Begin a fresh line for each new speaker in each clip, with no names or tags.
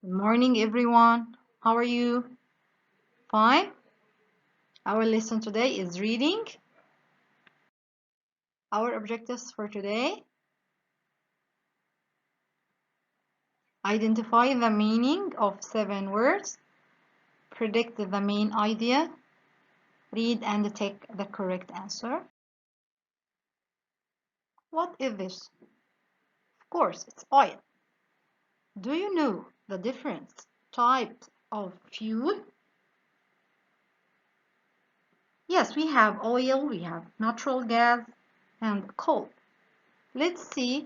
Good morning, everyone. How are you? Fine? Our lesson today is reading. Our objectives for today: identify the meaning of 7 words, predict the main idea, read and take the correct answer. What is this? Of course, it's oil. Do you know the different types of fuel? Yes, we have oil, we have natural gas, and coal. Let's see.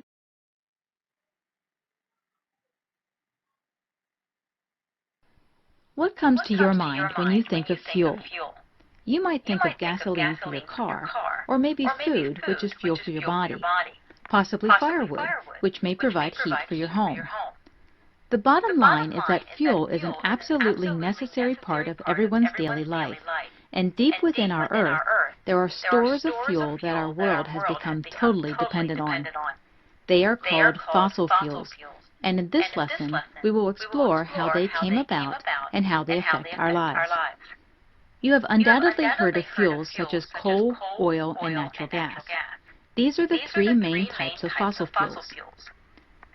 What comes to your mind when you think of fuel? You might think of gasoline for your car, or maybe food, which is fuel for your body, possibly firewood, which may provide heat for your home. The bottom line is that fuel is an absolutely necessary part of everyone's daily life, and deep within our Earth, there are stores of fuel that our world has become totally dependent on. They are called fossil fuels, and in this lesson we will explore how they came about and how they affect our lives. You have undoubtedly heard of fuels such as coal, oil, and natural gas. These are the three main types of fossil fuels.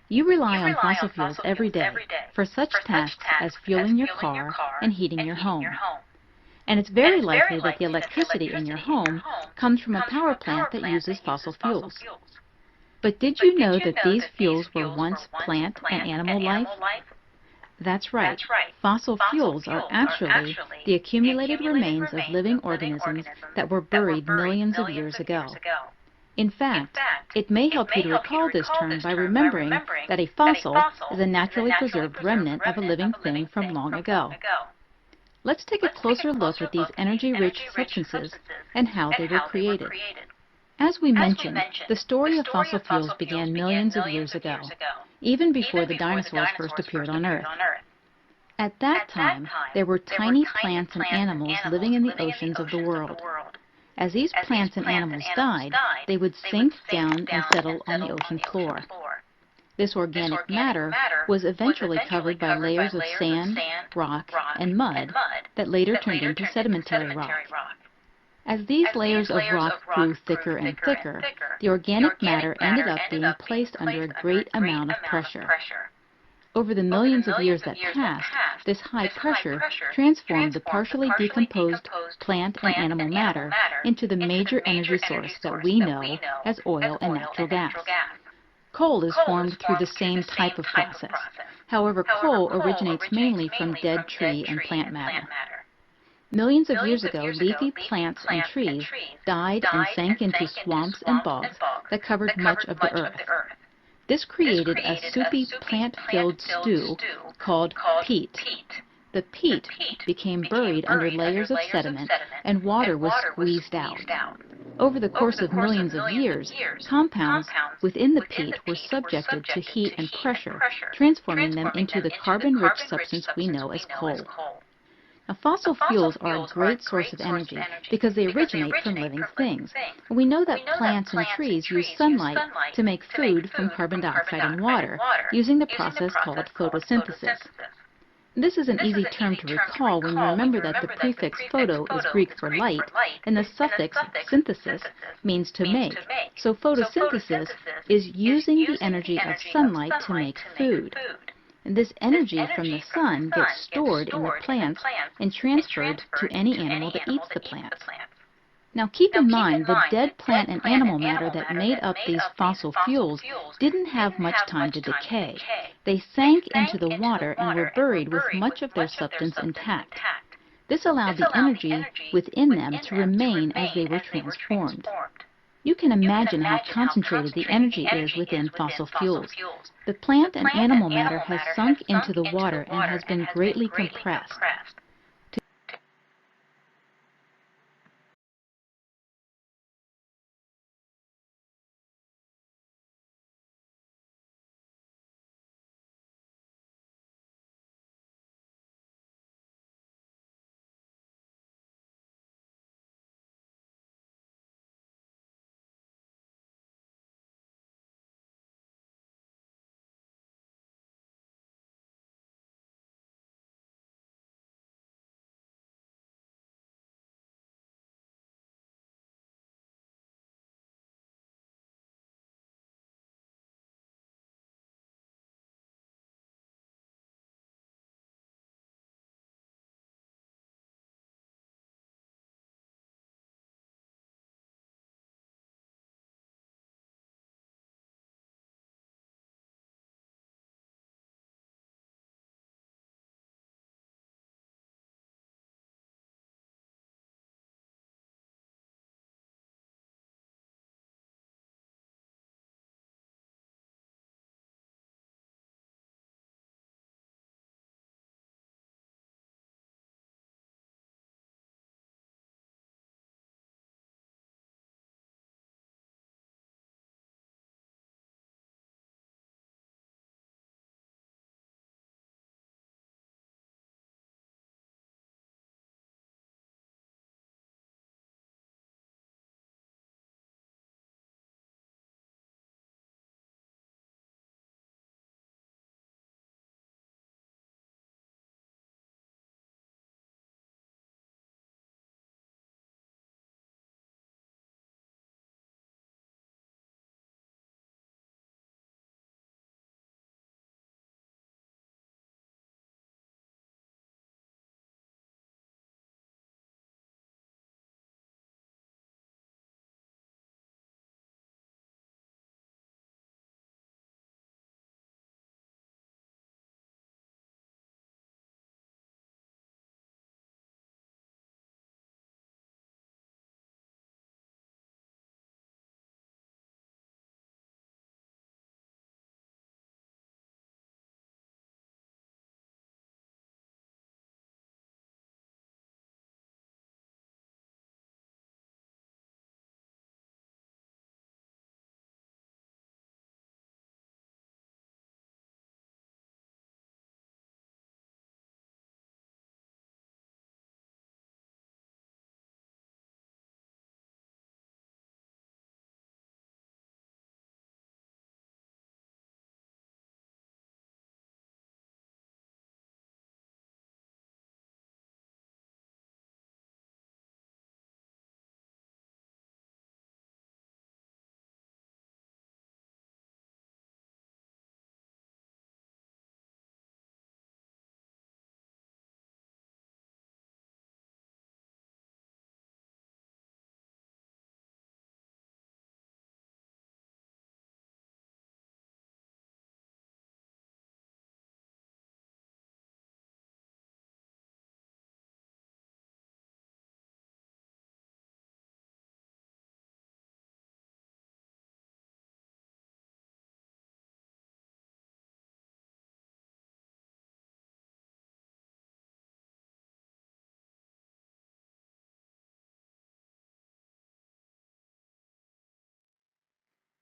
You rely on fossil fuels every day for such tasks as fueling your car and heating your home. And it's very likely that the electricity in your home comes from a power plant that uses fossil fuels. But did you know that these fuels were once plant and animal life? That's right. Fossil fuels are actually the accumulated remains of living organisms that were buried millions of years ago. In fact, it may help you to recall this term by remembering that a fossil is a naturally preserved remnant of a living thing from long ago. Let's take a closer look at these energy-rich substances and how they were created. As we mentioned, the story of fossil fuels began millions of years ago, even before the dinosaurs first appeared on Earth. At that time, there were tiny plants and animals living in the oceans of the world. As these plants and animals died, they would sink down and settle on the ocean floor. This organic matter was eventually covered by layers of sand, rock, and mud that later turned into sedimentary rock. As these layers of rock grew thicker and thicker, the organic matter ended up being placed under a great amount of pressure. Over the millions of years that passed, this high pressure transformed the partially decomposed plant and animal matter into the major energy source that we know as oil and natural gas. Coal is formed through the same type of process. However, coal originates mainly from dead tree and plant matter. Millions of years ago, leafy plants and trees died and sank into swamps and bogs that covered much of the earth. This created a soupy plant-filled stew called peat. The peat became buried under layers of sediment, and water was squeezed out. Over the course of millions of years, compounds within the peat were subjected to heat and pressure, transforming them into the carbon-rich substance we know as coal. Now, fossil fuels are a great source of energy because they originate from living things. We know that plants and trees use sunlight to make food from carbon dioxide and water, using the process called photosynthesis. This is an easy term to recall when you remember that the prefix photo is Greek for light, and the suffix synthesis means to make. So photosynthesis is using the energy of sunlight to make food. And this energy from the sun gets stored in the plants and transferred to any animal that eats the plants. Now keep in mind, the dead plant and animal matter that made up these fossil fuels didn't have much time to decay. They sank into the water and were buried with much of their substance intact. This allowed the energy within them to remain as they were transformed. You can imagine how concentrated the energy is within fossil fuels. The plant and animal matter has sunk into the water and has been greatly compressed.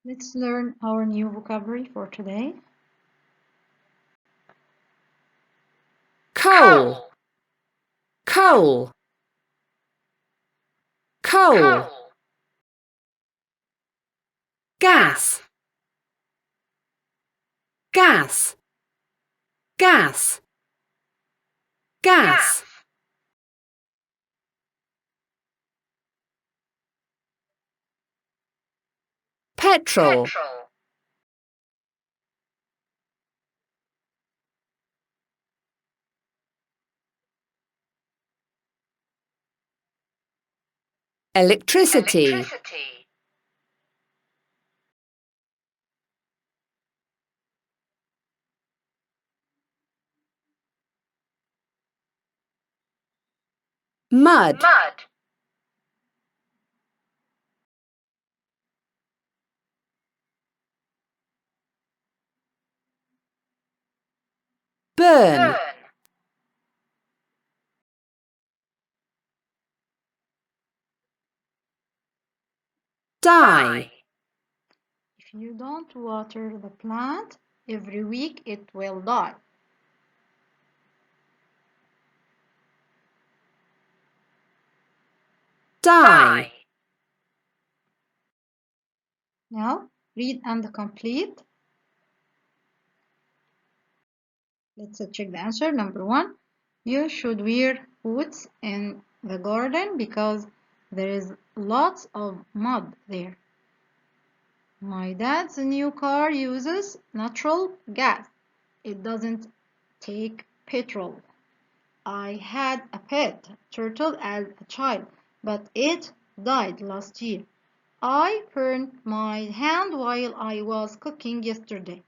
Let's learn our new vocabulary for today.
Coal, coal, coal. Gas, gas, gas, gas. Petrol, electricity, mud, burn, die,
If you don't water the plant every week, it will die.
die.
Now, read and complete. Let's check the answer. Number 1. You should wear boots in the garden because there is lots of mud there. My dad's new car uses natural gas. It doesn't take petrol. I had a pet turtle as a child, but it died last year. I burned my hand while I was cooking yesterday.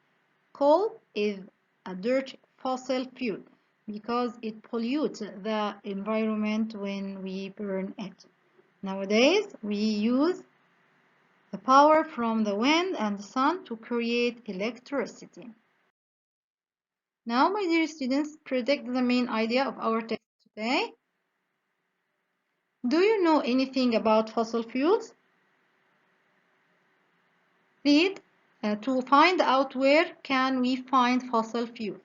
Coal is a dirty fossil fuel because it pollutes the environment when we burn it. Nowadays, we use the power from the wind and the sun to create electricity. Now, my dear students, predict the main idea of our text today. Do you know anything about fossil fuels? Read to find out where can we find fossil fuels.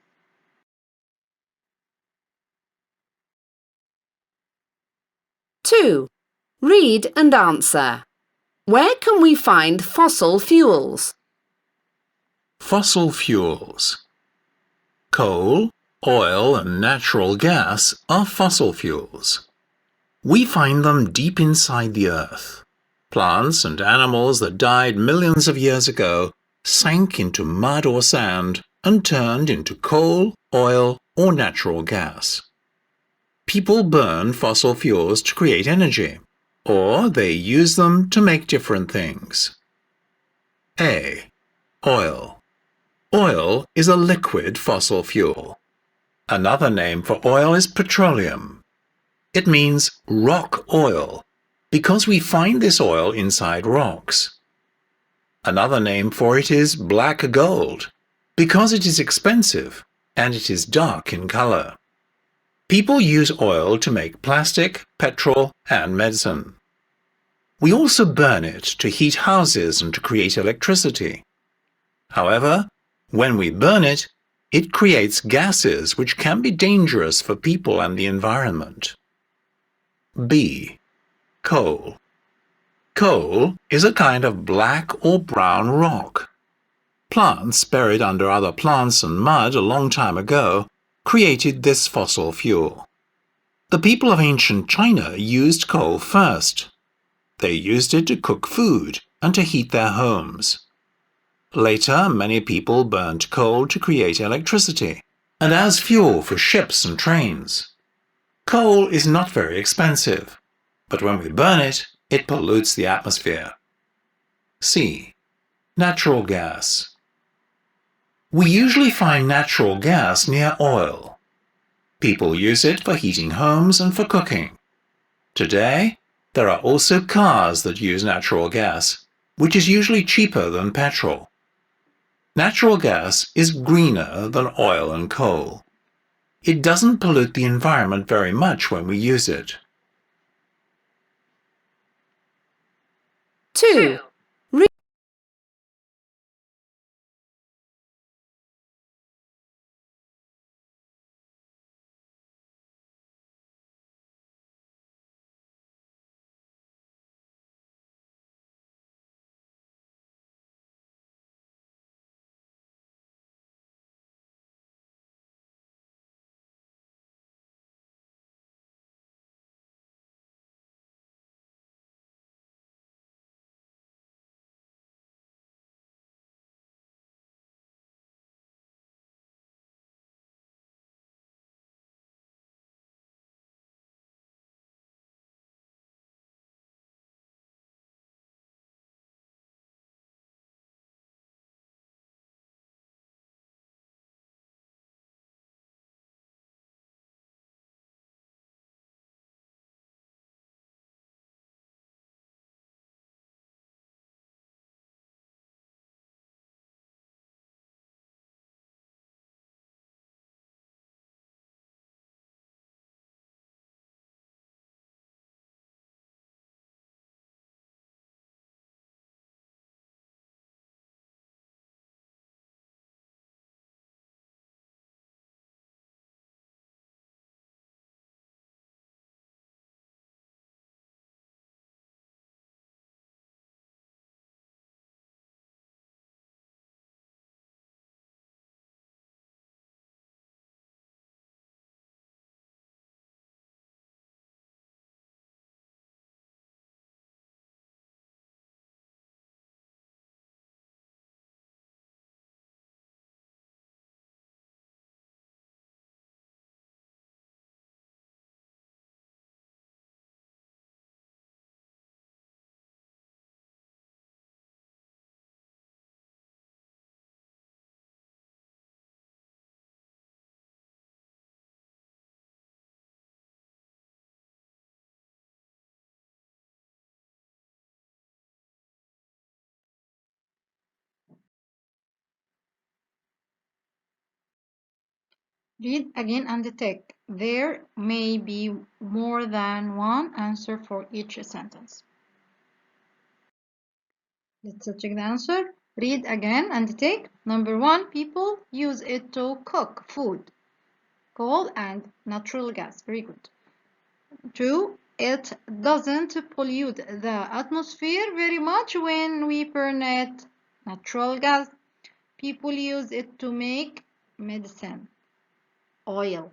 2. Read and answer. Where can we find fossil fuels?
Fossil fuels. Coal, oil, and natural gas are fossil fuels. We find them deep inside the earth. Plants and animals that died millions of years ago sank into mud or sand and turned into coal, oil, or natural gas. People burn fossil fuels to create energy, or they use them to make different things. A. Oil. Oil is a liquid fossil fuel. Another name for oil is petroleum. It means rock oil because we find this oil inside rocks. Another name for it is black gold because it is expensive and it is dark in color. People use oil to make plastic, petrol, and medicine. We also burn it to heat houses and to create electricity. However, when we burn it, it creates gases which can be dangerous for people and the environment. B. Coal. Coal is a kind of black or brown rock. Plants buried under other plants and mud a long time ago created this fossil fuel. The people of ancient China used coal first. They used it to cook food and to heat their homes. Later, many people burnt coal to create electricity and as fuel for ships and trains. Coal is not very expensive, but when we burn it, it pollutes the atmosphere. C. Natural gas. We usually find natural gas near oil. People use it for heating homes and for cooking. Today, there are also cars that use natural gas, which is usually cheaper than petrol. Natural gas is greener than oil and coal. It doesn't pollute the environment very much when we use it.
2.
Read again and tick. There may be more than one answer for each sentence. Let's check the answer. Read again and tick. Number 1, people use it to cook food, coal and natural gas. Very good. 2, it doesn't pollute the atmosphere very much when we burn it. Natural gas. People use it to make medicine. Oil.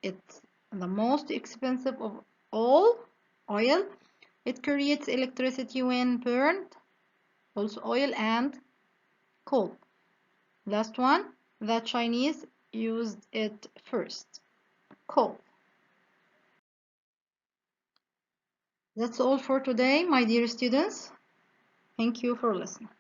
It's the most expensive of all. Oil. It creates electricity when burned. Also oil and coal. Last one. The Chinese used it first. Coal. That's all for today, my dear students. Thank you for listening.